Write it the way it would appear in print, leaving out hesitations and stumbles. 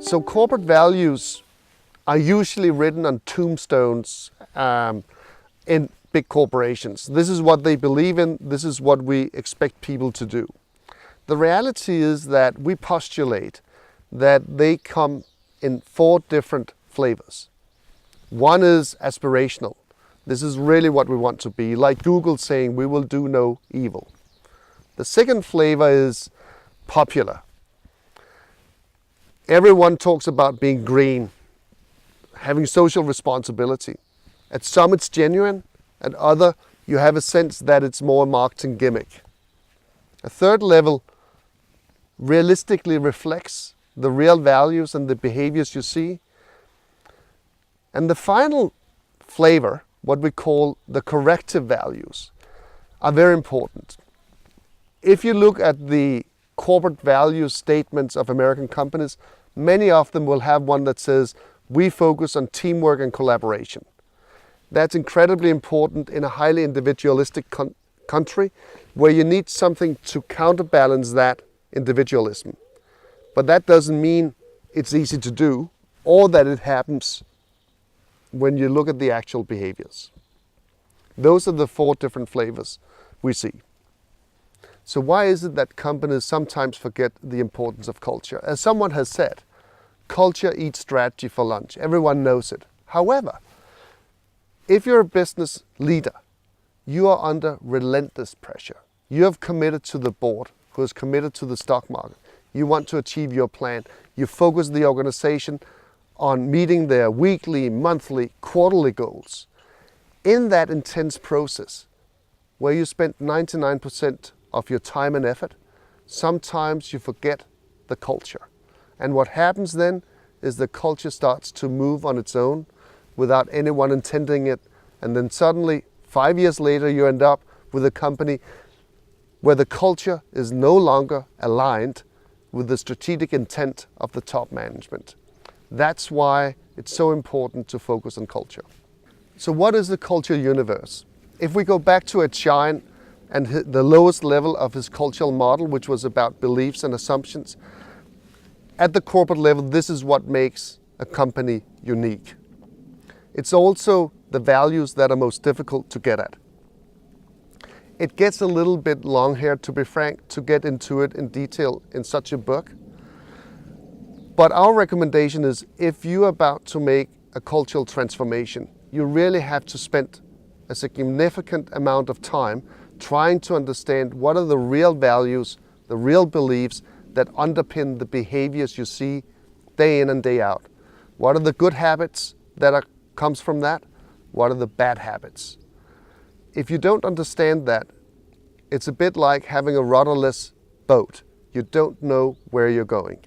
So corporate values are usually written on tombstones in big corporations. This is what they believe in. This is what we expect people to do. The reality is that we postulate that they come in 4 different flavors. One is aspirational. This is really what we want to be, like Google saying we will do no evil. The second flavor is popular. Everyone talks about being green, having social responsibility. At some it's genuine, at other you have a sense that it's more a marketing gimmick. A third level realistically reflects the real values and the behaviors you see. And the final flavor, what we call the corrective values, are very important. If you look at the corporate value statements of American companies, many of them will have one that says, we focus on teamwork and collaboration. That's incredibly important in a highly individualistic country where you need something to counterbalance that individualism. But that doesn't mean it's easy to do or that it happens when you look at the actual behaviors. Those are the 4 different flavors we see. So why is it that companies sometimes forget the importance of culture? As someone has said, culture eats strategy for lunch. Everyone knows it. However, if you're a business leader, you are under relentless pressure. You have committed to the board, who is committed to the stock market. You want to achieve your plan. You focus the organization on meeting their weekly, monthly, quarterly goals. In that intense process, where you spend 99% of your time and effort, sometimes you forget the culture. And what happens then is the culture starts to move on its own without anyone intending it. And then suddenly, 5 years later, you end up with a company where the culture is no longer aligned with the strategic intent of the top management. That's why it's so important to focus on culture. So what is the culture universe? If we go back to Ed Schein and the lowest level of his cultural model, which was about beliefs and assumptions, at the corporate level, this is what makes a company unique. It's also the values that are most difficult to get at. It gets a little bit long here, to be frank, to get into it in detail in such a book. But our recommendation is, if you're about to make a cultural transformation, you really have to spend a significant amount of time trying to understand what are the real values, the real beliefs that underpin the behaviors you see day in and day out. What are the good habits that comes from that? What are the bad habits? If you don't understand that, it's a bit like having a rudderless boat. You don't know where you're going.